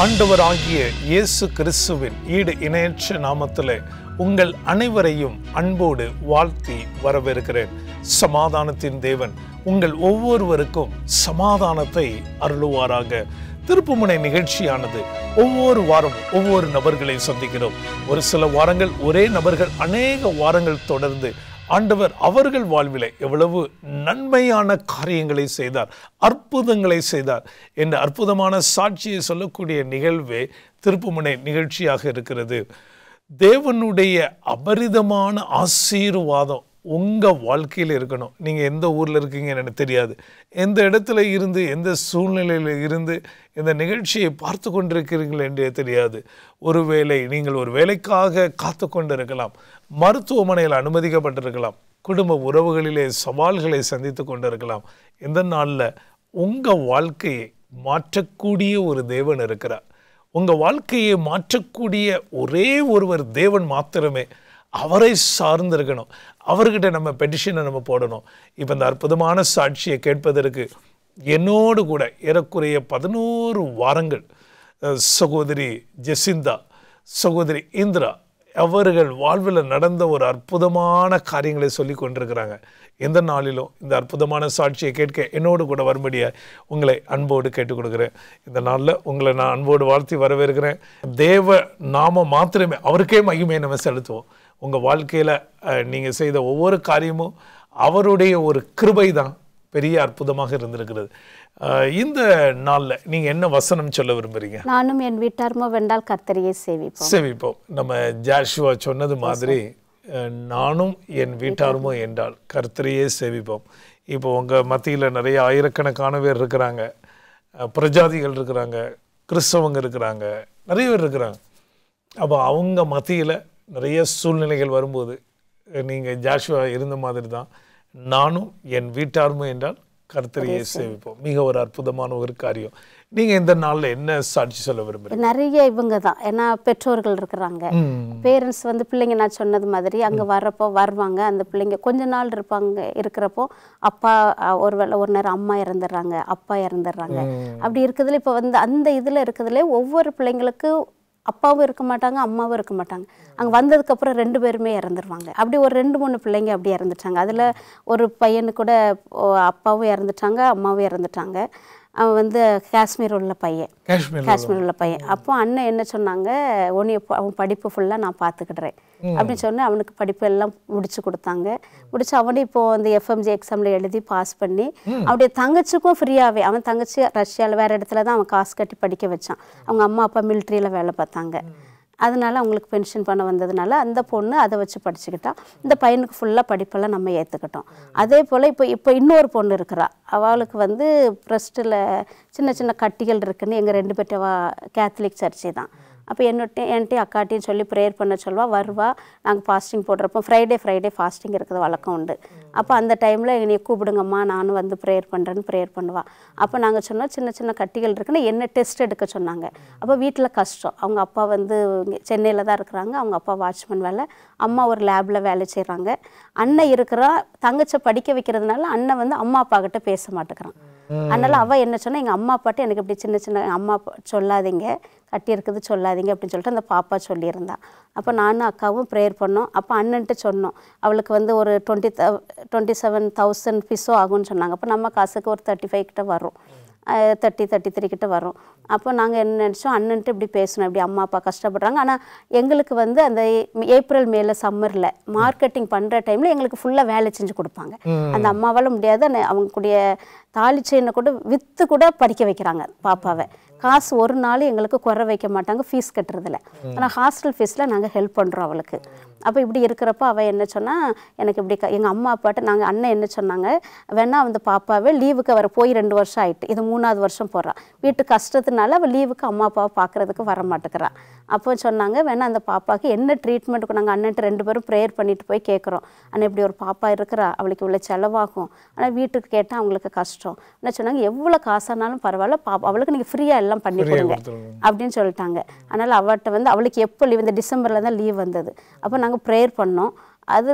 ஆண்டவராகிய இயேசு கிறிஸ்துவின் ஈடு இணையற்ற நாமத்திலே உங்கள் அனைவரையும் அன்போடு வாழ்த்தி வரவேற்கிறேன். சமாதானத்தின் தேவன் உங்கள் ஒவ்வொருவருக்கும் சமாதானத்தை அருளுவாராக. திருப்புமுனை நிகழ்ச்சியானது ஒவ்வொரு வாரம் ஒவ்வொரு நபர்களை சந்திக்கிறோம். ஒரு சில வாரங்கள் ஒரே நபர்கள் அநேக வாரங்கள் தொடர்ந்து ஆண்டவர் அவர்கள் வாழ்விலே எவ்வளவு நன்மையான காரியங்களை செய்தார், அற்புதங்களை செய்தார் என்ற அற்புதமான சாட்சியை சொல்லக்கூடிய நிகழ்வே திருப்புமுனை நிகழ்ச்சியாக இருக்கிறது. தேவனுடைய அபரிதமான ஆசீர்வாதம் உங்கள் வாழ்க்கையில் இருக்கணும். நீங்கள் எந்த ஊரில் இருக்கீங்கன்னு எனக்கு தெரியாது, எந்த இடத்துல இருந்து எந்த சூழ்நிலையில் இருந்து இந்த நிகழ்ச்சியை பார்த்து கொண்டிருக்கிறீர்கள் என்றே தெரியாது. ஒருவேளை நீங்கள் ஒரு வேலைக்காக காத்து கொண்டிருக்கலாம், மருத்துவமனையில் அனுமதிக்கப்பட்டிருக்கலாம், குடும்ப உறவுகளிலே சவால்களை சந்தித்து கொண்டிருக்கலாம். இந்த நாளில் உங்கள் வாழ்க்கையை மாற்றக்கூடிய ஒரு தேவன் இருக்கிறார். உங்கள் வாழ்க்கையை மாற்றக்கூடிய ஒரே ஒருவர் தேவன் மாத்திரமே. அவரை சார்ந்திருக்கணும். அவர்கிட்ட நம்ம பெட்டிஷனை நம்ம போடணும். இப்போ இந்த அற்புதமான சாட்சியை கேட்பதற்கு என்னோடு கூட ஏறக்குறைய 11 வாரங்கள் சகோதரி ஜெசிந்தா, சகோதரி இந்திரா அவர்கள் வாழ்வில் நடந்த ஒரு அற்புதமான காரியங்களை சொல்லி கொண்டிருக்கிறாங்க. எந்த நாளிலும் இந்த அற்புதமான சாட்சியை கேட்க என்னோடு கூட வரும்படியாக உங்களை அன்போடு கேட்டுக் கொடுக்குறேன். இந்த நாளில் உங்களை நான் அன்போடு வாழ்த்தி வரவேற்கிறேன். தேவ நாம மாத்திரமே அவருக்கே மகிமையை நம்ம செலுத்துவோம். உங்கள் வாழ்க்கையில் நீங்கள் செய்த ஒவ்வொரு காரியமும் அவருடைய ஒரு கிருபை தான் பெரிய அற்புதமாக இருந்திருக்கிறது. இந்த நாளில் நீங்கள் என்ன வசனம் சொல்ல விரும்புகிறீங்க? நானும் என் வீட்டாருமோ வென்றால் கர்த்தரையே சேவிப்போம். நம்ம ஜாஷுவா சொன்னது மாதிரி நானும் என் வீட்டாருமோ என்றால் கர்த்தரையே சேவிப்போம். இப்போ உங்கள் மத்தியில் நிறைய ஆயிரக்கணக்கான பேர் இருக்கிறாங்க, பிரஜாதிகள் இருக்கிறாங்க, கிறிஸ்தவங்க இருக்கிறாங்க, நிறைய பேர் இருக்கிறாங்க. அப்போ அவங்க மத்தியில் நிறைய சூழ்நிலைகள் வரும்போது நீங்கள் ஜாஷுவா இருந்த மாதிரி தான் நானும் என் வீட்டாருமோ என்றால் கர்த்தரையே சேவிப்போம். மிக ஒரு அற்புதமான ஒரு காரியம். நீங்கள் இந்த நாளில் என்ன சாட்சி சொல்ல விரும்புகிறீங்க? நிறைய இவங்க தான், ஏன்னா பெற்றோர்கள் இருக்கிறாங்க, பேரண்ட்ஸ் பிள்ளைங்க நான் சொன்னது மாதிரி அங்கே வர்றப்போ வருவாங்க. அந்த பிள்ளைங்க கொஞ்ச நாள் இருக்கிறப்போ அப்பா ஒரு நேரம் அம்மா இறந்துடுறாங்க, அப்பா இறந்துடுறாங்க. அப்படி இருக்கிறதுல இப்போ அந்த இதில் இருக்கிறதுல ஒவ்வொரு பிள்ளைங்களுக்கு அப்பாவும் இருக்க மாட்டாங்க, அம்மாவும் இருக்க மாட்டாங்க. அங்கே வந்ததுக்கப்புறம் 2 பேருமே இறந்துருவாங்க. அப்படி ஒரு 2-3 பிள்ளைங்க அப்படி இறந்துட்டாங்க. அதில் ஒரு பையனு கூட அப்பாவும் இறந்துட்டாங்க, அம்மாவும் இறந்துட்டாங்க. அவன் காஷ்மீர் உள்ள பையன். அப்போ அண்ணன் என்ன சொன்னாங்க, அவன் படிப்பு ஃபுல்லாக நான் பார்த்துக்கிடுறேன் அப்படின்னு சொன்னேன். அவனுக்கு படிப்பு எல்லாம் முடிச்சு கொடுத்தாங்க. முடிச்சு அவனே இப்போ FMG எக்ஸாமில் எழுதி பாஸ் பண்ணி அவனுடைய தங்கச்சிக்கும் ஃப்ரீயாகவே, அவன் தங்கச்சி ரஷ்யாவில் வேறு இடத்துல தான் அவன் காசு கட்டி படிக்க வச்சான். அவங்க அம்மா அப்பா மிலிட்ரியில் வேலை பார்த்தாங்க. அதனால அவங்களுக்கு பென்ஷன் பண்ண வந்ததுனால அந்த பொண்ணு அதை வச்சு படிச்சுக்கிட்டா. இந்த பையனுக்கு ஃபுல்லாக படிப்பெல்லாம் நம்ம ஏற்றுக்கிட்டோம். அதே போல் இப்போ இன்னொரு பொண்ணு இருக்கிறா. அவளுக்கு ப்ரெஸ்ட்டில் சின்ன சின்ன கட்டிகள் இருக்குன்னு எங்கள் 2 பேர்ட்டவா கேத்தலிக் சர்ச்சு தான். அப்போ என்கிட்ட அக்காட்டையும் சொல்லி ப்ரேயர் பண்ண சொல்லுவாள். வருவா, நாங்கள் ஃபாஸ்டிங் போடுறப்போ ஃப்ரைடே ஃபாஸ்டிங் இருக்கிறது வழக்கம் உண்டு. அப்போ அந்த டைமில் என்னை கூப்பிடுங்கம்மா, நானும் ப்ரேயர் பண்ணுறேன்னு ப்ரேயர் பண்ணுவாள். அப்போ நாங்கள் சொன்னோம் சின்ன சின்ன கட்டிகள் இருக்குன்னு என்ன டெஸ்ட் எடுக்க சொன்னாங்க. அப்போ வீட்டில் கஷ்டம். அவங்க அப்பா சென்னையில் தான் இருக்கிறாங்க. அவங்க அப்பா வாட்ச்மேன் வேலை, அம்மா ஒரு லேபில் வேலை செய்கிறாங்க. அண்ணன் இருக்கிறா, தங்கச்சை படிக்க வைக்கிறதுனால அண்ணன் அம்மா அப்பா கிட்ட பேச மாட்டேங்கிறான். அதனால் அவள் என்ன சொன்னால், எங்கள் அம்மா அப்பாட்ட எனக்கு இப்படி சின்ன சின்ன அம்மா அப்பா சொல்லாதீங்க, கட்டி இருக்குது சொல்லாதீங்க அப்படின்னு சொல்லிட்டு அந்த பாப்பா சொல்லியிருந்தா. அப்போ நானும் அக்காவும் ப்ரேயர் பண்ணோம். அப்போ அண்ணன்ட்டு சொன்னோம், அவளுக்கு ஒரு 27,000 ஃபீஸோ ஆகும்னு சொன்னாங்க. அப்போ நம்ம காசுக்கு ஒரு 35 கிட்ட வரும், 33 கிட்ட வரும். அப்போ நாங்கள் என்ன நினச்சோம், அண்ணன்ட்டு இப்படி பேசணும், இப்படி அம்மா அப்பா கஷ்டப்படுறாங்க. ஆனால் எங்களுக்கு அந்த ஏப்ரல் மேல சம்மரில் மார்க்கெட்டிங் பண்ணுற டைமில் எங்களுக்கு ஃபுல்லாக வேலை செஞ்சு கொடுப்பாங்க. அந்த அம்மாவால் முடியாது, அவங்களுடைய தாலி செயினை கூட விற்று கூட படிக்க வைக்கிறாங்க பாப்பாவை. காசு ஒரு நாள் எங்களுக்கு குறை வைக்க மாட்டாங்க ஃபீஸ் கட்டுறதில்ல. ஆனால் ஹாஸ்டல் ஃபீஸில் நாங்கள் ஹெல்ப் பண்ணுறோம் அவளுக்கு. அப்போ இப்படி இருக்கிறப்ப அவள் என்ன சொன்னால், எனக்கு இப்படி எங்கள் அம்மா அப்பாட்ட நாங்கள் அண்ணன் என்ன சொன்னாங்க, வேணா பாப்பாவே லீவுக்கு வர போய் 2 வருஷம் ஆகிட்டு, இது 3ஆவது வருஷம் போடுறான். வீட்டு கஷ்டத்தினால அவள் லீவுக்கு அம்மா அப்பாவை பார்க்குறதுக்கு வர மாட்டேங்கிறான். அப்போ சொன்னாங்க, வேணா அந்த பாப்பாவுக்கு என்ன ட்ரீட்மெண்ட்டுக்கு நாங்கள் அண்ணன்ட்டு 2 பேரும் ப்ரேயர் பண்ணிட்டு போய் கேட்குறோம். ஆனால் இப்படி ஒரு பாப்பா இருக்கிறா, அவளுக்கு இவ்வளோ செலவாகும், ஆனால் வீட்டுக்கு கேட்டால் அவங்களுக்கு கஷ்டம். என்ன சொன்னாங்க, எவ்வளோ காசானாலும் பரவாயில்ல, அவளுக்கு நீங்கள் ஃப்ரீயாக எல்லாம் பண்ணி கொடுங்க அப்படின்னு சொல்லிட்டாங்க. அதனால் அவள்கிட்ட அவளுக்கு எப்போ லீவ், இந்த டிசம்பரில் தான் லீவ் வந்தது. அப்போ நாங்கள் ப்ரேயர் பண்ணோம். அது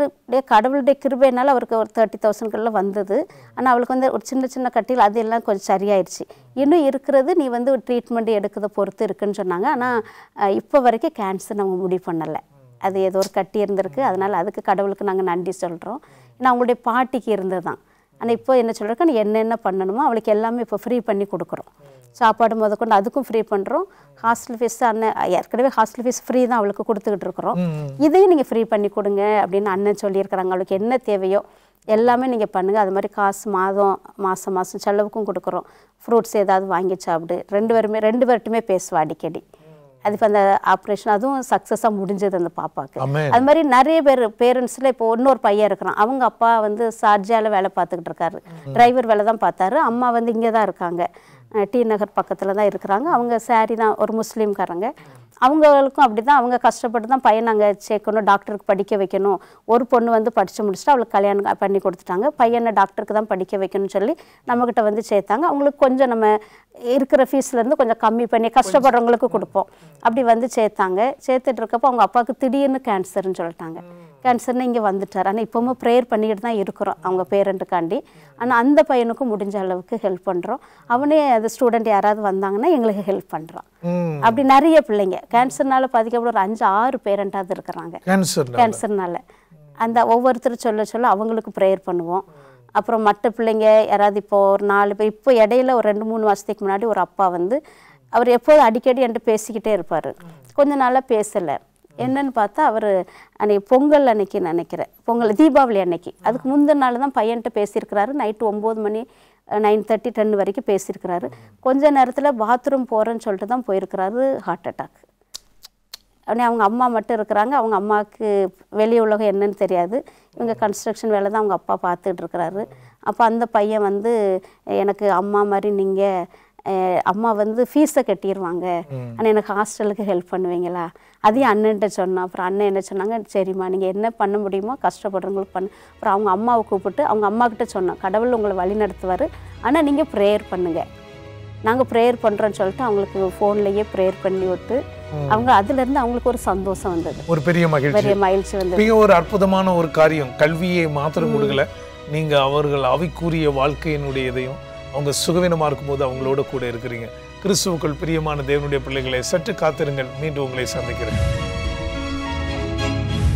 கடவுளுடைய கிருபையினால அவருக்கு ஒரு 30,000 வந்தது. ஆனால் அவளுக்கு ஒரு சின்ன சின்ன கட்டியில் அது எல்லாம் கொஞ்சம் சரியாயிடுச்சு. இன்னும் இருக்கிறது நீ வந்து ட்ரீட்மெண்ட் எடுக்கிறத பொறுத்து இருக்குன்னு சொன்னாங்க. ஆனால் இப்போ வரைக்கும் கேன்சர் நம்ம முடிவு பண்ணலை. அது ஏதோ ஒரு கட்டி இருந்திருக்கு. அதனால் அதுக்கு கடவுளுக்கு நாங்கள் நன்றி சொல்கிறோம். ஏன்னா அவங்களுடைய பாட்டிக்கு இருந்தது தான். ஆனால் இப்போ என்ன சொல்கிறேன், நீ என்னென்ன பண்ணணுமோ அவளுக்கு எல்லாமே இப்போ ஃப்ரீ பண்ணி கொடுக்குறோம். சாப்பாடு முதற்கொண்டு அதுக்கும் ஃப்ரீ பண்ணுறோம். ஹாஸ்டல் ஃபீஸ் அண்ணன் ஏற்கனவே ஹாஸ்டல் ஃபீஸ் ஃப்ரீ தான் அவளுக்கு கொடுத்துக்கிட்டு இருக்கிறோம். இதையும் நீங்கள் ஃப்ரீ பண்ணி கொடுங்க அப்படின்னு அண்ணன் சொல்லியிருக்கிறாங்க. அவளுக்கு என்ன தேவையோ எல்லாமே நீங்கள் பண்ணுங்கள். அது மாதிரி காசு மாதம் செலவுக்கும் கொடுக்குறோம். ஃப்ரூட்ஸ் ஏதாவது வாங்கி சாப்பிடு. ரெண்டு பேர்ட்டுமே பேசுவா அடிக்கடி. அது இப்போ அந்த ஆப்ரேஷன் அதுவும் சக்ஸஸாக முடிஞ்சது அந்த பாப்பாவுக்கு. அது மாதிரி நிறைய பேரண்ட்ஸில் இப்போ இன்னொரு பையன் இருக்கிறான். அவங்க அப்பா வந்து சார்ஜாவில் வேலை பார்த்துக்கிட்டு இருக்காரு. டிரைவர் வேலை தான் பார்த்தாரு. அம்மா வந்து இங்கே தான் இருக்காங்க, டி நகர் பக்கத்தில் தான் இருக்கிறாங்க. அவங்க சாரி தான், ஒரு முஸ்லீம்காரங்க. அவங்களுக்கும் அப்படி தான், அவங்க கஷ்டப்பட்டு தான் பையன் நாங்கள் சேர்க்கணும், டாக்டருக்கு படிக்க வைக்கணும். ஒரு பொண்ணு வந்து படித்து முடிச்சுட்டு அவளுக்கு கல்யாணம் பண்ணி கொடுத்துட்டாங்க. பையனை டாக்டருக்கு தான் படிக்க வைக்கணும்னு சொல்லி நம்மக்கிட்ட வந்து சேர்த்தாங்க. அவங்களுக்கு கொஞ்சம் நம்ம இருக்கிற ஃபீஸ்லேருந்து கொஞ்சம் கம்மி பண்ணி கஷ்டப்படுறவங்களுக்கு கொடுப்போம். அப்படி வந்து சேர்த்தாங்க. சேர்த்துட்டு இருக்கப்போ அவங்க அப்பாவுக்கு திடீர்னு கேன்சர்னு சொல்லிட்டாங்க. கேன்சர்னு இங்கே வந்துட்டார். ஆனால் இப்போவும் ப்ரேயர் பண்ணிக்கிட்டு தான் இருக்கிறோம் அவங்க பேரண்ட்டுக்காண்டி. ஆனால் அந்த பையனுக்கும் முடிஞ்ச அளவுக்கு ஹெல்ப் பண்ணுறோம். அவனே அது ஸ்டூடெண்ட் யாராவது வந்தாங்கன்னா எங்களுக்கு ஹெல்ப் பண்ணுறான். அப்படி நிறைய பிள்ளைங்க கேன்சர்னால பாதிக்கப்பட ஒரு 5-6 பேரண்டாவது இருக்கிறாங்க கேன்சர்னால. அந்த ஒவ்வொருத்தரும் சொல்ல அவங்களுக்கு ப்ரேயர் பண்ணுவோம். அப்புறம் மற்ற பிள்ளைங்க யாராவது இப்போ ஒரு 4 பேர், இப்போ இடையில ஒரு 2-3 மாதத்துக்கு முன்னாடி ஒரு அப்பா வந்து அவர் எப்போதும் அடிக்கடி என்கிட்ட பேசிக்கிட்டே இருப்பார். கொஞ்ச நாளாக பேசலை. என்னன்னு பார்த்தா அவர் அன்றைக்கி பொங்கல் அன்னைக்கு நினைக்கிறேன், பொங்கல் தீபாவளி அன்னைக்கு, அதுக்கு முந்தின நாள் தான் பையன்கிட்ட பேசியிருக்கிறாரு. நைட்டு 9 மணி 9:30 10 வரைக்கும் பேசியிருக்கிறாரு. கொஞ்ச நேரத்தில் பாத்ரூம் போகிறேன்னு சொல்லிட்டு தான் போயிருக்கிறாரு. Heart attack. உடனே அவங்க அம்மா மட்டும் இருக்கிறாங்க. அவங்க அம்மாவுக்கு வெளி உலகம் என்னன்னு தெரியாது. இவங்க கன்ஸ்ட்ரக்ஷன் வேலை தான் அவங்க அப்பா பார்த்துட்டு இருக்கிறாரு. அப்போ அந்த பையன் வந்து எனக்கு அம்மா மாதிரி நீங்கள் அம்மா வந்து ஃபீஸை கட்டிடுவாங்க, ஆனால் எனக்கு ஹாஸ்டலுக்கு ஹெல்ப் பண்ணுவீங்களா? அதையும் அண்ணன்ட்ட சொன்னோம். அப்புறம் அண்ணன் என்ன சொன்னாங்க, சரிம்மா நீங்கள் என்ன பண்ண முடியுமோ கஷ்டப்படுறவங்களுக்கு பண்ணு. அப்புறம் அவங்க அம்மாவை கூப்பிட்டு அவங்க அம்மாக்கிட்ட சொன்னோம், கடவுள் உங்களை வழி நடத்துவார், ஆனால் நீங்கள் ப்ரேயர் பண்ணுங்கள், நாங்கள் ப்ரேயர் பண்ணுறோன்னு சொல்லிட்டு அவங்களுக்கு ஃபோன்லேயே ப்ரேயர் பண்ணி விட்டு அவங்க அதுலேருந்து அவங்களுக்கு ஒரு சந்தோஷம் வந்தது, ஒரு பெரிய மகிழ்ச்சி வந்தது. மிக ஒரு அற்புதமான ஒரு காரியம். கல்வியை மாத்திரம் கொடுக்கல, நீங்கள் அவர்கள் ஆவிக்குரிய வாழ்க்கையினுடையதையும் அவங்க சுகவீனமாக இருக்கும்போது அவங்களோட கூட இருக்கிறீங்க. கிறிஸ்துவுக்குள் பிரியமான தேவனுடைய பிள்ளைகளை சற்று காத்திருங்கள், மீண்டும் உங்களை சந்திக்கிறேன்.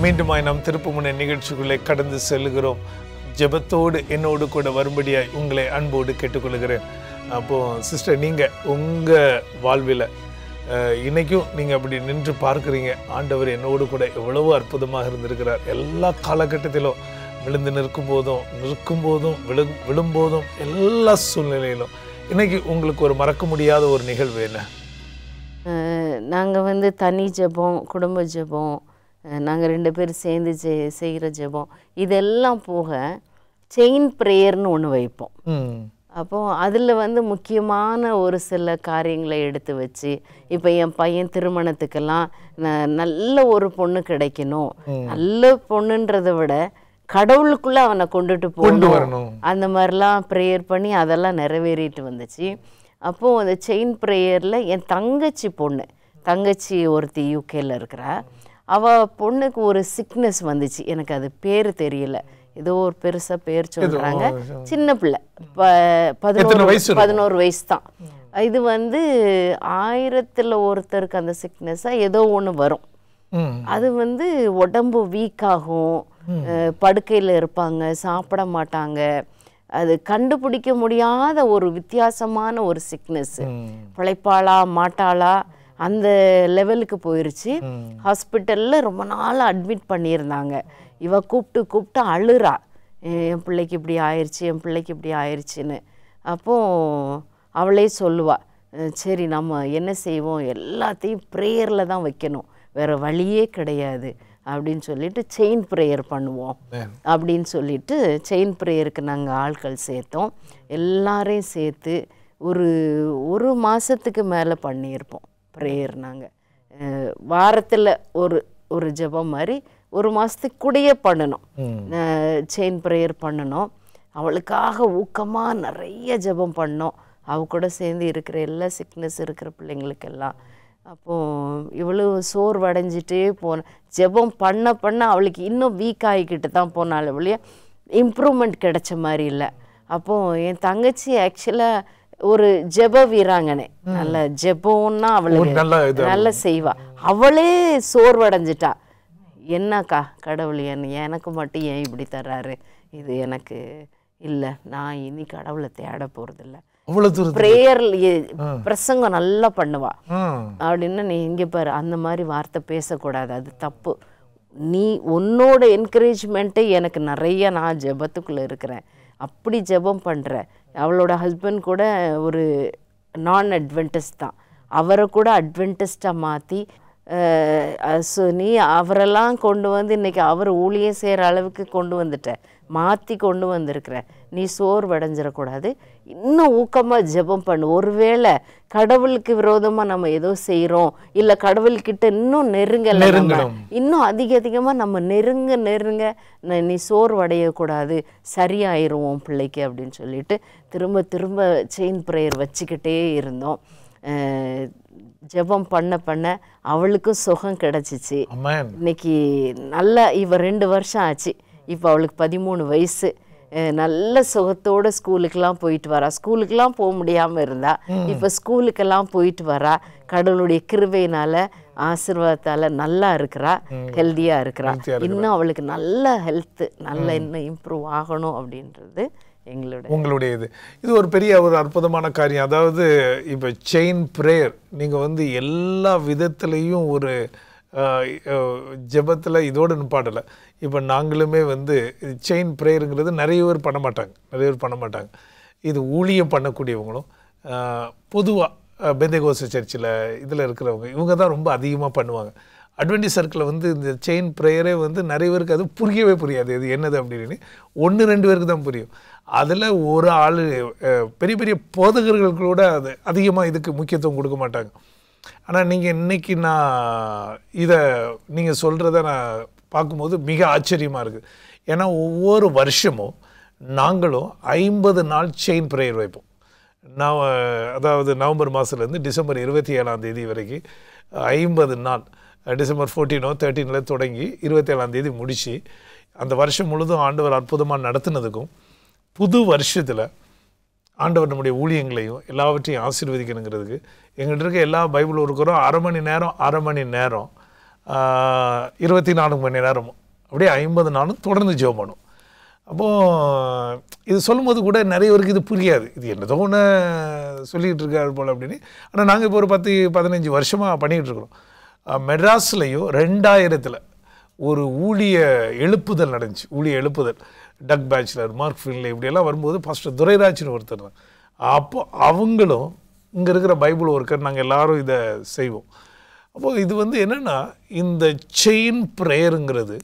மீண்டுமாய் நாம் திருப்புமுனை நிகழ்ச்சிக்குள்ளே கடந்து செல்கிறோம். ஜெபத்தோடு என்னோடு கூட வரும்படியாய் உங்களை அன்போடு கேட்டுக்கொள்கிறேன். அப்போது சிஸ்டர், நீங்கள் உங்கள் வாழ்வில் இன்னைக்கும் நீங்கள் அப்படி நின்று பார்க்குறீங்க, ஆண்டவர் என்னோடு கூட எவ்வளவோ அற்புதமாக இருந்திருக்கிறார். எல்லா காலகட்டத்திலும் விழுந்து நிற்கும் போதும் விழும்போதும் எல்லா சூழ்நிலையிலும். இன்னைக்கு உங்களுக்கு ஒரு மறக்க முடியாத ஒரு நிகழ்வு என்ன? நாங்கள் வந்து தனி ஜெபம், குடும்ப ஜெபம், நாங்கள் 2 பேர் சேர்ந்து செய்கிற ஜெபம், இதெல்லாம் போக செயின் ப்ரேயர்னு ஒன்று வைப்போம். அப்போது அதில் வந்து முக்கியமான ஒரு சில காரியங்களை எடுத்து வச்சு, இப்போ என் பையன் திருமணத்துக்கெல்லாம் நல்ல ஒரு பொண்ணு கிடைக்கணும், நல்ல பொண்ணுன்றதை விட கடவுளுக்குள்ளே அவனை கொண்டு வரணும், அந்த மாதிரிலாம் ப்ரேயர் பண்ணி அதெல்லாம் நிறைவேறிட்டு வந்துச்சு. அப்போது அந்த செயின் ப்ரேயரில் என் தங்கச்சி ஒருத்தி யூகேல இருக்கிறா. அவள் பொண்ணுக்கு ஒரு சிக்னஸ் வந்துச்சு, எனக்கு அது பேர் தெரியல, ஏதோ ஒரு பெருசாக பேர் சொல்கிறாங்க. சின்ன பிள்ளை, 11 வயசு தான். இது வந்து 1000ல் ஒருத்தருக்கு அந்த சிக்னஸாக ஏதோ ஒன்று வரும். அது வந்து உடம்பு வீக்காகும், படுக்கையில் இருப்பாங்க, சாப்பிட மாட்டாங்க. அது கண்டுபிடிக்க முடியாத ஒரு வித்தியாசமான ஒரு சிக்னஸ். பிழைப்பாளா மாட்டாளா அந்த லெவலுக்கு போயிருச்சு. ஹாஸ்பிட்டலில் ரொம்ப நாள் அட்மிட் பண்ணியிருந்தாங்க. இவ கூப்பிட்டு அழுறா, என் பிள்ளைக்கு இப்படி ஆயிடுச்சுன்னு. அப்போது அவளே சொல்லுவா, சரி நம்ம என்ன செய்வோம், எல்லாத்தையும் ப்ரேயரில் தான் வைக்கணும், வேறு வழியே கிடையாது அப்படின்னு சொல்லிட்டு செயின் ப்ரேயர் பண்ணுவோம் அப்படின்னு சொல்லிட்டு செயின் ப்ரேயருக்கு நாங்கள் ஆட்கள் சேர்த்தோம். எல்லாரையும் சேர்த்து ஒரு மாதத்துக்கு மேலே பண்ணியிருப்போம் ப்ரேயர். நாங்கள் வாரத்தில் ஒரு ஜெபம் மாதிரி 1 மாதத்துக்கு கூடயே பண்ணணும், செயின் ப்ரேயர் பண்ணணும். அவளுக்காக ஊக்கமாக நிறைய ஜெபம் பண்ணோம், அவ கூட சேர்ந்து இருக்கிற எல்லா சிக்னஸ் இருக்கிற பிள்ளைங்களுக்கெல்லாம். அப்போது இவ்வளோ சோர்வடைஞ்சிட்டே ஜெபம் பண்ண அவளுக்கு இன்னும் வீக் ஆகிக்கிட்டு தான் போனாலும் ஒழிய இம்ப்ரூவ்மெண்ட் கிடைச்ச மாதிரி இல்லை. அப்போது என் தங்கச்சி ஆக்சுவலாக ஒரு ஜெப வீராங்கனை, நல்ல ஜெபம்னா அவளுக்கு நல்ல செய்வா. அவளே சோர்வடைஞ்சிட்டா. என்னக்கா கடவுள் எனக்கு மட்டும் ஏன் இப்படி தர்றாரு, இது எனக்கு இல்லை, நான் இனி கடவுளை தேட போறதில்லை. பிரேயர் பிரசங்கம் நல்லா பண்ணுவா அப்படின்னு. நீ இங்க பாரு, அந்த மாதிரி வார்த்தை பேசக்கூடாது, அது தப்பு. நீ உன்னோட என்கரேஜ்மெண்ட்டை எனக்கு நிறைய, நான் ஜெபத்துக்குள்ள இருக்கிறேன், அப்படி ஜெபம் பண்ற. அவளோட ஹஸ்பண்ட் கூட ஒரு நான் அட்வென்டிஸ்ட் தான், அவரை கூட அட்வென்டிஸ்டாக மாற்றி நீ அவரெல்லாம் கொண்டு வந்து இன்னைக்கு அவர் ஊழியம் செய்கிற அளவுக்கு கொண்டு வந்துட்ட, மாற்றி கொண்டு வந்திருக்கிற. நீ சோர்வடைஞ்சிடக்கூடாது, இன்னும் ஊக்கமாக ஜெபம் பண்ணு. ஒருவேளை கடவுளுக்கு விரோதமாக நம்ம ஏதோ செய்கிறோம், இல்லை கடவுள்கிட்ட இன்னும் நெருங்கலை, இன்னும் அதிகமாக நம்ம நெருங்க நீ சோர்வடையக்கூடாது, சரியாயிருவோம் பிள்ளைக்கு அப்படின்னு சொல்லிட்டு திரும்ப செயின் ப்ரேயர் வச்சுக்கிட்டே இருந்தோம். ஜெபம் பண்ண அவளுக்கும் சுகம் கிடைச்சிச்சு. இன்னைக்கு நல்லா இவ 2 வருஷம் ஆச்சு, இப்போ அவளுக்கு 13 வயசு. நல்ல சுகத்தோட ஸ்கூலுக்கெல்லாம் போயிட்டு வரா. ஸ்கூலுக்கெல்லாம் போக முடியாமல் இருந்தா, இப்போ ஸ்கூலுக்கெல்லாம் போயிட்டு வரா. கடவுளுடைய கிருபையினால ஆசீர்வாதத்தால நல்லா இருக்கிறா, ஹெல்த்தியாக இருக்கிறா. இன்னும் அவளுக்கு நல்ல ஹெல்த்து, நல்ல இன்னும் இம்ப்ரூவ் ஆகணும் அப்படின்றது உங்களுடைய இது ஒரு பெரிய ஒரு அற்புதமான காரியம். அதாவது இப்போ செயின் ப்ரேயர் நீங்கள் வந்து எல்லா விதத்துலேயும் ஒரு ஜெபத்தில் இதோடு நிப்பாடலை. இப்போ நாங்களுமே வந்து செயின் ப்ரேயருங்கிறது நிறைய பேர் பண்ண மாட்டாங்க. இது ஊழியம் பண்ணக்கூடியவங்களும் பொதுவாக பெந்தேகோஸ்தே சர்ச்சில் இதில் இருக்கிறவங்க இவங்க தான் ரொம்ப அதிகமாக பண்ணுவாங்க. அட்வென்டிஸ்ட் சர்க்கிளில் வந்து இந்த செயின் ப்ரேயரே வந்து நிறைய பேருக்கு அது புரியவே புரியாது, இது என்னது அப்படின்னு. 1-2 பேருக்கு தான் புரியும். அதில் ஒரு ஆள் பெரிய பெரிய போதகர்கள் கூட அது அதிகமாக இதுக்கு முக்கியத்துவம் கொடுக்க மாட்டாங்க. ஆனால் நீங்கள் இன்றைக்கி நான் இதை நீங்கள் சொல்கிறத நான் பார்க்கும்போது மிக ஆச்சரியமாக இருக்குது. ஏன்னா ஒவ்வொரு வருஷமும் நாங்களும் 50 நாள் செயின் ப்ரேயர் வைப்போம். அதாவது நவம்பர் மாதத்துலேருந்து டிசம்பர் 27ஆம் தேதி வரைக்கும் 50 நாள், டிசம்பர் 14 13 தொடங்கி 27ஆம் தேதி முடித்து அந்த வருஷம் முழுதும் ஆண்டவர் அற்புதமாக நடத்துனதுக்கும், புது வருஷத்தில் ஆண்டவர் நம்முடைய ஊழியங்களையும் எல்லாவற்றையும் ஆசீர்வதிக்கணுங்கிறதுக்கு எங்கள்கிட்ட இருக்க எல்லா பைபிள் இருக்கிறோம். அரை மணி நேரம் 24 மணி நேரமும் அப்படியே 50 நாளும் தொடர்ந்து ஜெபம் பண்ணும். அப்போது இது சொல்லும்போது கூட நிறைய பேருக்கு இது புரியாது, இது என்னதோ ஒன்று சொல்லிக்கிட்டு இருக்காரு போல் அப்படின்னு. ஆனால் நாங்கள் இப்போ ஒரு 10-15 வருஷமாக பண்ணிக்கிட்டு இருக்கிறோம். மெட்ராஸ்லையும் 2000 ஒரு ஊழிய எழுப்புதல் நடந்துச்சு. ஊழிய எழுப்புதல் டக் பேச்சுலர், மார்க் ஃபின்லே இப்படியெல்லாம் வரும்போது பாஸ்டர் துரைராஜ்னு ஒருத்தர் தான். அப்போ அவங்களும் இங்கே இருக்கிற பைபிள் ஒர்க்கர் நாங்கள் எல்லோரும் இதை செய்வோம். அப்போது இது வந்து என்னென்னா, இந்த செயின் ப்ரேயருங்கிறது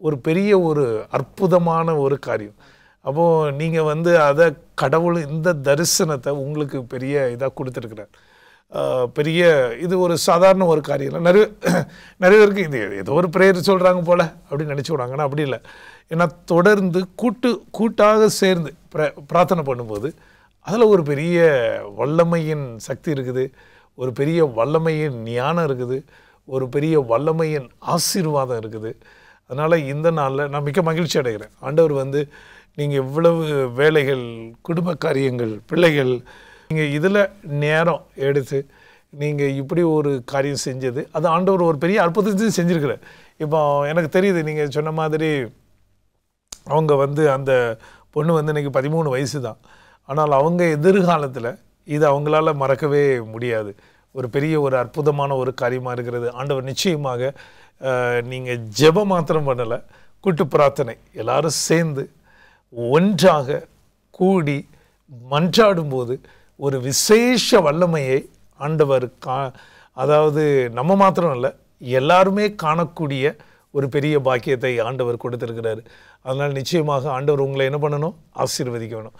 ஒரு பெரிய ஒரு அற்புதமான ஒரு காரியம். அப்போது நீங்கள் வந்து அதை கடவுள் இந்த தரிசனத்தை உங்களுக்கு பெரிய இதாக கொடுத்துருக்குறார். பெரிய இது ஒரு சாதாரண ஒரு காரியம் இல்லை. நிறைய பேருக்கு இது ஏதோ ஒரு ப்ரேயர் சொல்கிறாங்க போல் அப்படின்னு நினச்சி விடாங்க. ஆனால் அப்படி இல்லை. ஏன்னா தொடர்ந்து கூட்டாக சேர்ந்து பிரார்த்தனை பண்ணும்போது அதில் ஒரு பெரிய வல்லமையின் சக்தி இருக்குது, ஒரு பெரிய வல்லமையின் ஞானம் இருக்குது, ஒரு பெரிய வல்லமையின் ஆசீர்வாதம் இருக்குது. அதனால் இந்த நாளில் நான் மிக மகிழ்ச்சி அடைகிறேன். ஆண்டவர் வந்து நீங்கள் இவ்வளவு வேலைகள், குடும்ப காரியங்கள், பிள்ளைகள், நீங்கள் இதில் நேரம் எடுத்து நீங்கள் இப்படி ஒரு காரியம் செஞ்சது, அது ஆண்டவர் ஒரு பெரிய அற்புதத்தையும் செஞ்சுருக்கிறார். இப்போ எனக்கு தெரியுது, நீங்கள் சொன்ன மாதிரி அவங்க வந்து அந்த பொண்ணு வந்து இன்றைக்கி 13 வயசு தான். ஆனால் அவங்க எதிர்காலத்தில் இது அவங்களால மறக்கவே முடியாது. ஒரு பெரிய ஒரு அற்புதமான ஒரு காரியமாக இருக்கிறது. ஆண்டவர் நிச்சயமாக நீங்கள் ஜெபம் மாத்திரம் பண்ணலை, கூட்டு பிரார்த்தனை எல்லாரும் சேர்ந்து ஒன்றாக கூடி மன்றாடும்போது ஒரு விசேஷ வல்லமையை ஆண்டவர் அதாவது நம்ம மாத்திரம் இல்லை, எல்லாருமே காணக்கூடிய ஒரு பெரிய பாக்கியத்தை ஆண்டவர் கொடுத்திருக்கிறாரு. அதனால் நிச்சயமாக ஆண்டவர் உங்களை என்ன பண்ணணும், ஆசீர்வதிக்க வேணும்.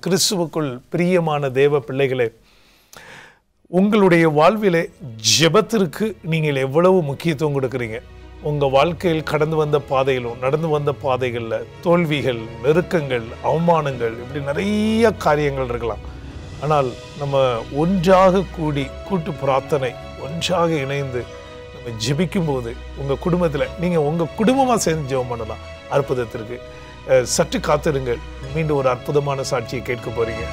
கிறிஸ்துவுக்குள் பிரியமான தேவ பிள்ளைகளே, உங்களுடைய வாழ்விலே ஜெபத்திற்கு நீங்கள் எவ்வளவு முக்கியத்துவம் கொடுக்குறீங்க. உங்கள் வாழ்க்கையில் கடந்து வந்த பாதையிலும் நடந்து வந்த பாதைகளில் தோல்விகள், நெருக்கங்கள், அவமானங்கள், இப்படி நிறைய காரியங்கள் இருக்கலாம். ஆனால் நம்ம ஒன்றாக கூடி கூட்டு பிரார்த்தனை ஒன்றாக இணைந்து நம்ம ஜெபிக்கும்போது உங்கள் குடும்பத்தில் நீங்கள் உங்கள் குடும்பமாக சேர்ந்து ஜெபம் பண்ணலாம். அற்புதத்திற்கு சற்று காத்திருங்கள். மீண்டும் ஒரு அற்புதமான சாட்சியை கேட்க போறீங்க.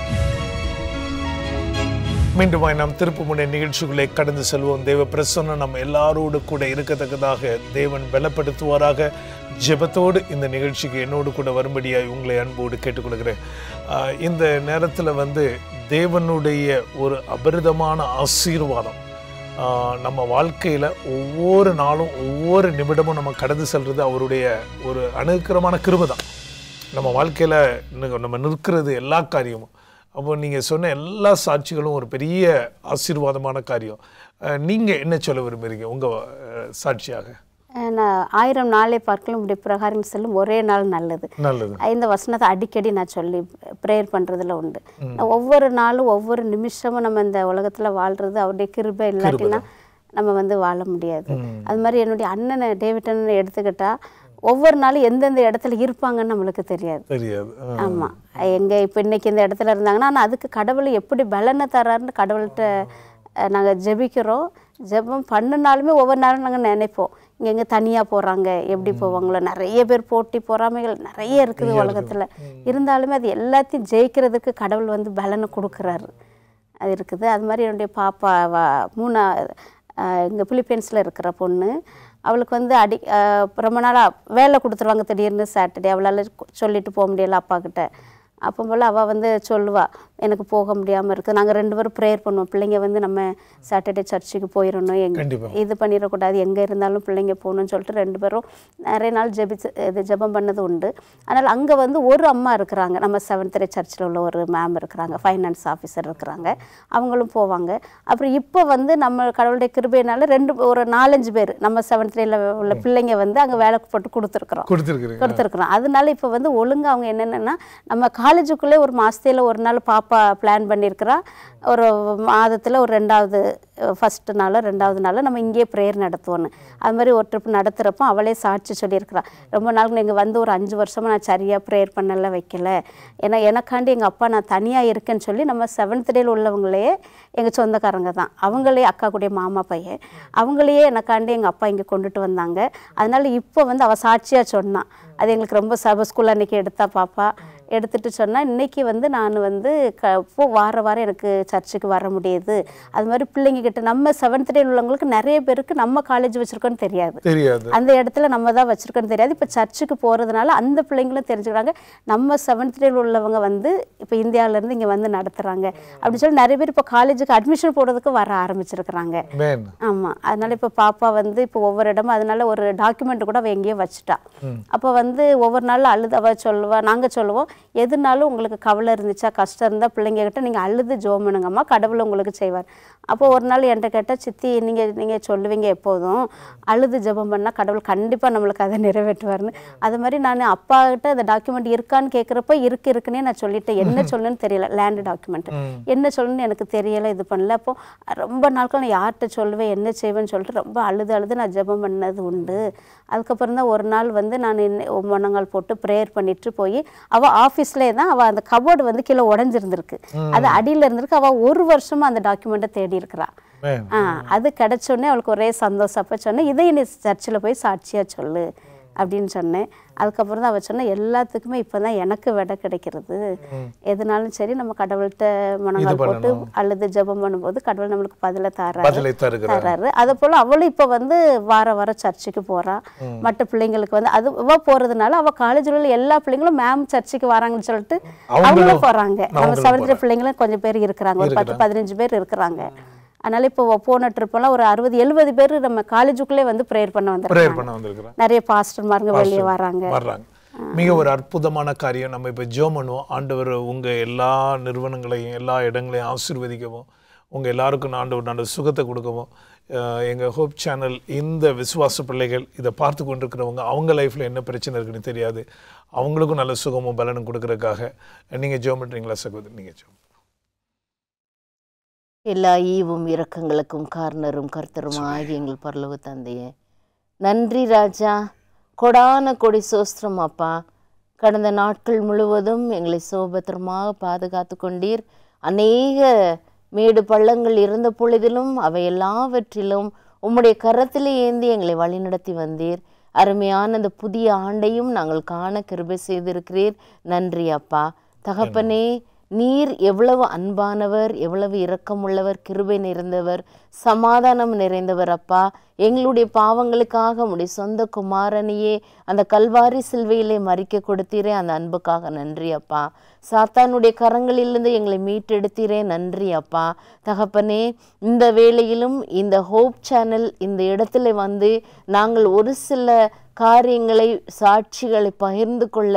மீண்டும் நாம் திருப்புமுனை நிகழ்ச்சிகளை கடந்து செல்வோம். தேவ பிரசன்னம் நம்ம எல்லாரோடு கூட இருக்கத்தக்கதாக தேவன் பலப்படுத்துவாராக. ஜெபத்தோடு இந்த நிகழ்ச்சிக்கு என்னோடு கூட வரும்படியாய் உங்களை அன்போடு கேட்டுக்கொள்கிறேன். இந்த நேரத்தில் தேவனுடைய ஒரு அபரிதமான ஆசீர்வாதம் நம்ம வாழ்க்கையில் ஒவ்வொரு நாளும் ஒவ்வொரு நிமிடமும் நம்ம கடந்து செல்வது அவருடைய ஒரு அனுக்கிரமான கிருபை தான். நம்ம வாழ்க்கையில் நம்ம நிற்கிறது எல்லா காரியமும். அப்போ நீங்கள் சொன்ன எல்லா சாட்சிகளும் ஒரு பெரிய ஆசீர்வாதமான காரியம். நீங்கள் என்ன சொல்ல விரும்புகிறீங்க உங்கள் சாட்சியாக? நான் 1000 நாளை பார்க்கலாம் இப்படி பிரகாரம் செல்லும் ஒரே நாள் நல்லது. இந்த வசனத்தை அடிக்கடி நான் சொல்லி ப்ரேயர் பண்ணுறதுல உண்டு. ஒவ்வொரு நாளும் ஒவ்வொரு நிமிஷமும் நம்ம இந்த உலகத்தில் வாழ்கிறது அவருடைய கிருபை இல்லாட்டினா நம்ம வாழ முடியாது. அது மாதிரி என்னுடைய அண்ணனை டேவிட் அண்ணனை எடுத்துக்கிட்டா ஒவ்வொரு நாளும் எந்தெந்த இடத்துல இருப்பாங்கன்னு நம்மளுக்கு தெரியாது. ஆமாம், எங்கே இப்போ இன்னைக்கு இந்த இடத்துல இருந்தாங்கன்னா ஆனால் அதுக்கு கடவுள் எப்படி பலனை தராருன்னு கடவுள்கிட்ட நாங்கள் ஜெபிக்கிறோம். ஜெபம் பண்ணினாலுமே ஒவ்வொரு நாளும் நாங்கள் நினைப்போம் இங்கே தனியாக போகிறாங்க எப்படி போவாங்களோ. நிறைய பேர் போட்டி பொறாமைகள் நிறைய இருக்குது உலகத்தில். இருந்தாலுமே அது எல்லாத்தையும் ஜெயிக்கிறதுக்கு கடவுள் பலனை கொடுக்குறாரு. அது இருக்குது. அது மாதிரி என்னுடைய பாப்பா 3 இங்கே பிலிப்பைன்ஸில் இருக்கிற பொண்ணு, அவளுக்கு ரொம்ப நாளாக வேலை கொடுத்துருவாங்க. திடீர்னு சாட்டர்டே அவளால் சொல்லிட்டு போக முடியல அப்பாக்கிட்ட. அப்போ போல் அவள் சொல்லுவாள் எனக்கு போக முடியாமல் இருக்குது. நாங்கள் 2 பேரும் ப்ரேயர் பண்ணுவோம். பிள்ளைங்க நம்ம சாட்டர்டே சர்ச்சுக்கு போயிடணும், இது பண்ணிடக்கூடாது, எங்கே இருந்தாலும் பிள்ளைங்க போகணும்னு சொல்லிட்டு 2 பேரும் நிறைய நாள் ஜெபம் பண்ணது உண்டு. அதனால் அங்கே ஒரு அம்மா இருக்கிறாங்க, நம்ம 7th சர்ச்சில் உள்ள ஒரு மேம் இருக்கிறாங்க, ஃபைனான்ஸ் ஆஃபீஸர் இருக்கிறாங்க, அவங்களும் போவாங்க. அப்புறம் இப்போ நம்ம கடவுளுடைய கிருபையினால ஒரு 4-5 பேர் நம்ம 7th உள்ள பிள்ளைங்க அங்கே வேலை போட்டு கொடுத்துருக்குறோம். அதனால இப்போ ஒழுங்காக அவங்க என்னென்னா நம்ம காலேஜுக்குள்ளே ஒரு மாதத்தில் ஒரு நாள் பாப்பா பிளான் பண்ணியிருக்கிறா. ஒரு மாதத்தில் ஒரு 2வது ஃபஸ்ட்டு நாளோ 2வது நாளோ நம்ம இங்கேயே ப்ரேயர் நடத்துவோன்னு. அது மாதிரி ஒரு ட்ரிப் நடத்துகிறப்போ அவளே சாட்சி சொல்லியிருக்கிறான். ரொம்ப நாளுக்கு நீங்கள் ஒரு 5 வருஷமாக நான் சரியாக ப்ரேயர் பண்ணல வைக்கல, ஏன்னா எனக்காண்டி எங்கள் அப்பா நான் தனியாக இருக்கேன்னு சொல்லி நம்ம 7th டேல உள்ளவங்களே எங்கள் சொந்தக்காரங்க தான், அவங்களே அக்கா கூடிய மாமா பையன், அவங்களையே எனக்காண்டி எங்கள் அப்பா இங்கே கொண்டுட்டு வந்தாங்க. அதனால் இப்போ அவள் சாட்சியாக சொன்னான். அது எங்களுக்கு ரொம்ப ஸ்கூல் அன்றைக்கி எடுத்தா பாப்பா எடுத்துகிட்டு சொன்னால் இன்றைக்கி நான் இப்போ வாரம் எனக்கு சர்ச்சுக்கு வர முடியுது. அது மாதிரி பிள்ளைங்கக்கிட்ட நம்ம 7th டே உள்ளவங்களுக்கு நிறைய பேருக்கு நம்ம காலேஜ் வச்சுருக்கோன்னு தெரியாது, அந்த இடத்துல நம்ம தான் வச்சுருக்கோன்னு தெரியாது. இப்போ சர்ச்சுக்கு போகிறதுனால அந்த பிள்ளைங்களும் தெரிஞ்சுக்கிறாங்க நம்ம 7th டே உள்ளவங்க இப்போ இந்தியாவிலேருந்து இங்கே நடத்துகிறாங்க அப்படின்னு சொல்லி நிறைய பேர் இப்போ காலேஜுக்கு அட்மிஷன் போடுறதுக்கு வர ஆரம்பிச்சிருக்கிறாங்க. ஆமாம், அதனால் இப்போ பாப்பா இப்போ ஒவ்வொரு இடமும் அதனால ஒரு டாக்குமெண்ட் கூட அவள் எங்கேயோ வச்சுட்டா. அப்போ ஒவ்வொரு நாளும் அழுது அவள் சொல்லுவா, நாங்கள் சொல்லுவோம் எதுனாலும் உங்களுக்கு கவலை இருந்துச்சா கஷ்டம் இருந்தால் பிள்ளைங்கக்கிட்ட நீங்கள் அழுது ஜெபம் பண்ணுங்கம்மா, கடவுள் உங்களுக்கு செய்வார். அப்போ ஒரு நாள் என்கிட்ட கேட்டால் சித்தி நீங்கள் சொல்லுவீங்க எப்போதும் அழுது ஜெபம் பண்ணால் கடவுள் கண்டிப்பாக நம்மளுக்கு அதை நிறைவேற்றுவார்னு. அது மாதிரி நான் அப்பாக்கிட்ட அந்த டாக்குமெண்ட் இருக்கான்னு கேட்குறப்ப இருக்குன்னே நான் சொல்லிட்டேன். என்ன சொல்லணும்னு தெரியல, லேண்டு டாக்குமெண்ட் என்ன சொல்லணும்னு எனக்கு தெரியலை, இது பண்ணல. அப்போ ரொம்ப நாட்கள் நான் யார்கிட்ட சொல்லுவேன் என்ன செய்வேன்னு சொல்லிட்டு ரொம்ப அழுது நான் ஜெபம் பண்ணது உண்டு. அதுக்கப்புறம் தான் ஒரு நாள் நான் முன்னங்கால் போட்டு ப்ரேயர் பண்ணிட்டு போய் அவள் ஆஃபீஸ்லேயே தான் அவள் அந்த கபோர்டு கீழே உடஞ்சிருந்துருக்கு, அது அடியில் இருந்திருக்கு. அவள் 1 வருஷமாக அந்த டாக்குமெண்ட்டை தேடி இருக்கிறா. அது கிடைச்சோடனே அவளுக்கு ஒரே சந்தோஷம். அப்போ சொன்னேன் இதை நீ சர்ச்சில் போய் சாட்சியாக சொல்லு அப்படின்னு சொன்னேன். அதுக்கப்புறம் தான் அவள் சொன்ன எல்லாத்துக்குமே இப்போ தான் எனக்கு விடை கிடைக்கிறது. எதுனாலும் சரி நம்ம கடவுள்கிட்ட மனங்கால் போட்டு அழுது ஜெபம் பண்ணும்போது கடவுள் நம்மளுக்கு பதிலை தராரு. அதை போல் அவளும் இப்போ வார சர்ச்சுக்கு போகிறா. மற்ற பிள்ளைங்களுக்கு அது அவள் போகிறதுனால அவள் காலேஜில் உள்ள எல்லா பிள்ளைங்களும் மேம் சர்ச்சுக்கு வராங்கன்னு சொல்லிட்டு அவங்களும் போகிறாங்க. நம்ம 7th பிள்ளைங்களும் கொஞ்சம் பேர் இருக்கிறாங்க, ஒரு 10-15 பேர் இருக்கிறாங்க. அதனால இப்போ போன ட்ரிப்பெல்லாம் ஒரு 60-70 பேர் நம்ம காலேஜுக்குள்ளே ப்ரேயர் பண்ண வந்துருக்காங்க. நிறைய பாஸ்டர்மாருங்க வெளியே வராங்க. மிக ஒரு அற்புதமான காரியம். நம்ம இப்போ ஜெபம் பண்ணுவோம், ஆண்டவர் உங்கள் எல்லா நிறுவனங்களையும் எல்லா இடங்களையும் ஆசீர்வதிக்கவும், உங்கள் எல்லாருக்கும் ஆண்டவர் நல்ல சுகத்தை கொடுக்கவும். எங்கள் ஹோப் சேனல் இந்த விசுவாச பிள்ளைகள் இதை பார்த்து கொண்டிருக்கிறவங்க அவங்க லைஃப்பில் என்ன பிரச்சனை இருக்குன்னு தெரியாது, அவங்களுக்கும் நல்ல சுகமும் பலனும் கொடுக்கறதுக்காக நீங்கள் ஜெபம் பண்ணுறீங்களா சகோதரி? நீங்கள் ஜெபம். எல்லா ஈவும் இரக்கங்களுக்கும் காரணரும் கர்த்தரும் ஆகிய எங்கள் பரலோக தந்தையே, நன்றி ராஜா, கொடான கொடி சோஸ்திரம் அப்பா. கடந்த நாட்கள் முழுவதும் எங்களை சோபத்திரமாக பாதுகாத்து கொண்டீர். அநேக மேடு பள்ளங்கள் இருந்த பொழுதிலும் அவை எல்லாவற்றிலும் உம்முடைய கரத்திலே ஏந்தி எங்களை வழிநடத்தி வந்தீர். அருமையான அந்த புதிய ஆண்டையும் நாங்கள் காண கிருபை செய்திருக்கிறீர். நன்றி அப்பா. தகப்பனே, நீர் எவ்வளவு அன்பானவர், எவ்வளவு இரக்கமுள்ளவர், கிருபை நிறைந்தவர், சமாதானம் நிறைந்தவர் அப்பா. எங்களுடைய பாவங்களுக்காக உம்முடைய சொந்த குமாரனையே அந்த கல்வாரி சிலுவையிலே மரிக்க கொடுத்தீரே, அந்த அன்புக்காக நன்றி அப்பா. சாத்தானுடைய கரங்களிலிருந்து எங்களை மீட்டெடுத்தீரே, நன்றி அப்பா. தகப்பனே, இந்த வேளையிலும் இந்த ஹோப் சேனல் இந்த இடத்துல வந்து நாங்கள் ஒரு சில காரியங்களை, சாட்சிகளை பகிர்ந்து கொள்ள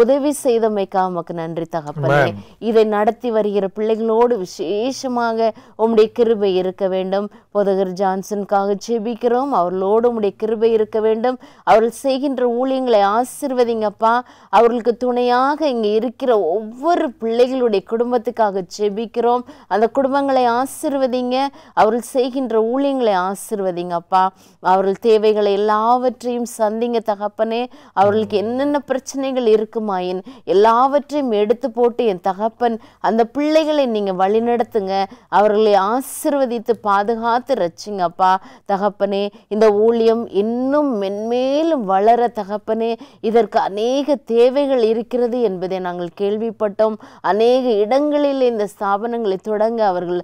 உதவி செய்தமைக்காக உமக்கு நன்றி தகப்பனே. இதை நடத்தி வருகிற பிள்ளைகளோடு விசேஷமாக உம்முடைய கிருபை இருக்க வேண்டும். போதகர் ஜான்சனுக்காக ஜெபிக்கிறோம், அவர்களோடு உம்முடைய கிருபை இருக்க வேண்டும். அவர்கள் செய்கின்ற ஊழியங்களை ஆசீர்வதிங்கப்பா. அவர்களுக்கு துணையாக இங்கே இருக்கிற ஒவ்வொரு பிள்ளைகளுடைய குடும்பத்துக்காக ஜெபிக்கிறோம். அந்த குடும்பங்களை ஆசீர்வதிங்க, அவர்கள் செய்கின்ற ஊழியங்களை ஆசீர்வதிங்கப்பா. அவர்கள் தேவைகளை எல்லாவற்றையும் சந்திங்க தகப்பனே. அவர்களுக்கு என்னென்ன பிரச்சனைகள் இருக்குமாயின் எல்லாவற்றையும் எடுத்து போட்டு என் தகப்பன் அந்த பிள்ளைகளை நீங்க வழிநடத்துங்க. அவர்களை ஆசீர்வதித்து பாதுகாத்து ரட்சிங்கப்பா தகப்பனே. இந்த ஊழியம் இன்னும் மென்மேலும் வளர தகப்பனே, இதற்கு அநேக தேவைகள் இருக்கிறது என்பதை நாங்கள் கேள்விப்பட்டோம். அநேக இடங்களில் இந்த ஸ்தாபனங்களை தொடங்க அவர்கள்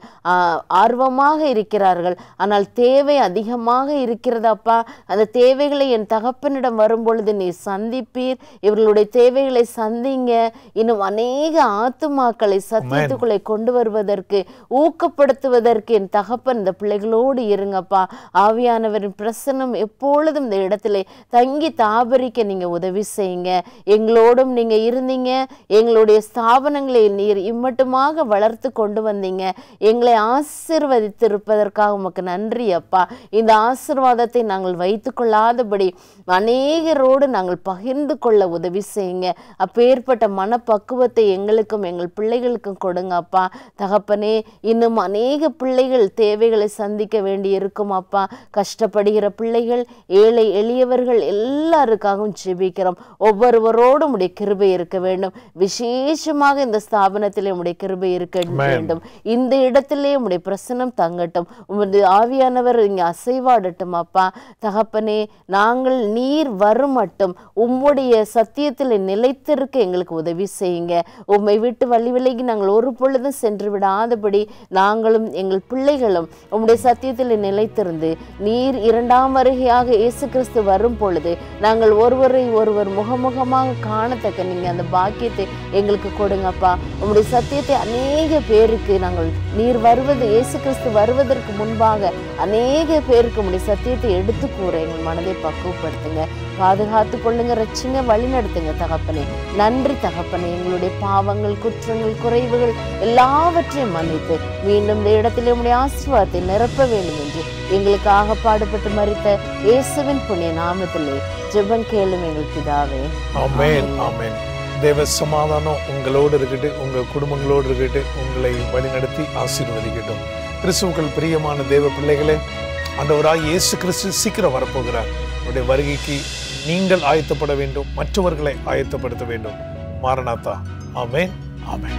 ஆர்வமாக இருக்கிறார்கள். ஆனால் தேவை அதிகமாக இருக்கிறதப்பா. அந்த தேவைகளை என் தகப்பனிடம் வரும்பொழுது நீ சந்திப்பீர். இவர்களுடைய தேவைகளை சந்திங்க. இன்னும் அநேக ஆத்துமாக்களை சத்தியத்துக்குள்ளே கொண்டு வருவதற்கு, ஊக்கப்படுத்துவதற்கு என் தகப்பன் இந்த பிள்ளைகளோடு இருங்கப்பா. ஆவியானவரின் பிரசன்னம் எப்பொழுதும் இந்த இடத்துல தங்கி தாபரிக்க நீங்க உதவி செய்யுங்க. எங்களோடும் நீங்க இருந்தீங்க. எங்களுடைய ஸ்தாபனங்களை நீர் இம்மட்டுமாக வளர்த்து கொண்டு வந்தீங்க. எங்களை ஆசீர்வதித்திருப்பதற்காக உமக்கு நன்றி அப்பா. இந்த ஆசீர்வாதத்தை நாங்கள் வைத்து கொள்ளாதபடி அநேகரோடு நாங்கள் பகிர்ந்து கொள்ள உதவி செய்யுங்க. அப்பேற்பட்ட மனப்பக்குவத்தை எங்களுக்கும் எங்கள் பிள்ளைகளுக்கும் கொடுங்க அப்பா தகப்பனே. இன்னும் அநேக பிள்ளைகள் தேவைகளை சந்திக்க வேண்டி இருக்கும் அப்பா. கஷ்டப்படுகிற பிள்ளைகள், ஏழை எளியவர்கள் எல்லாருக்காகவும் ஜெபிக்கிறோம். ஒவ்வொருவரோடும் உடைய கிருபை இருக்க வேண்டும். விசேஷமாக இந்த ஸ்தாபனத்திலே உடைய கிருபை இருக்க வேண்டும். இந்த இடத்திலே உடைய பிரசன்னம் தங்கட்டும். உமது ஆவியானவர் இங்கே அசைவாடட்டும் அப்பா தகப்பனே. நாங்கள் நீர் வரும் மட்டும் உம்முடைய சத்தியத்தில் நிலைத்திருக்க எங்களுக்கு உதவி செய்யுங்க. உம்மை விட்டு வழி விலகி நாங்கள் ஒரு பொழுதும் சென்று விடாதபடி நாங்களும் எங்கள் பிள்ளைகளும் உம்முடைய சத்தியத்தில் நிலைத்திருந்து நீர் இரண்டாம் வருகையாக இயேசு கிறிஸ்து வரும் பொழுது நாங்கள் ஒருவரை ஒருவர் முகமுகமாக காணத்தக்க நீங்க அந்த பாக்கியத்தை எங்களுக்கு கொடுங்கப்பா. உம்முடைய சத்தியத்தை அநேக பேருக்கு நாங்கள் நீர் வருவது, இயேசு கிறிஸ்து வருவதற்கு முன்பாக அநேக பேருக்கு உம்முடைய சத்தியத்தை எடுத்து கூற எங்கள் மனதை பக்குவப்படுத்துங்க. பாதுகாத்து கொள்ளுங்க, ரட்சிங்க, வழி நடத்துங்க தகப்பனே. நன்றி தகப்பனே. எங்களுடைய பாவங்கள், குற்றங்கள், குறைவுகள் எல்லாவற்றையும் மன்னித்து மீண்டும் இந்த இடத்திலே உம்முடைய ஆசீர்வாதத்தை நிரப்ப வேண்டும் என்று எங்களுக்காக பாடுபட்டு மரித்த இயேசுவின் புண்ணிய நாமத்திலே ஜெபம் கேளும் எங்கள் பிதாவே. ஆமென், ஆமென். தேவ சமாதானம் உங்களோடு இருக்கட்டும், உங்க குடும்பங்களோடு இருக்கட்டும், உங்களை வழிநடத்தி ஆசீர்வதிக்கட்டும். கிறிஸ்துவுக்குள் பிரியமான தேவ பிள்ளைகளே, ஆண்டவராய் இயேசு கிறிஸ்து சீக்கிரம் வரப்போகிறார். அவருடைய வருகைக்கு நீங்கள் ஆயத்தப்பட வேண்டும், மற்றவர்களை ஆயத்தப்படுத்த வேண்டும். மாரநாதா. ஆமென், ஆமென்.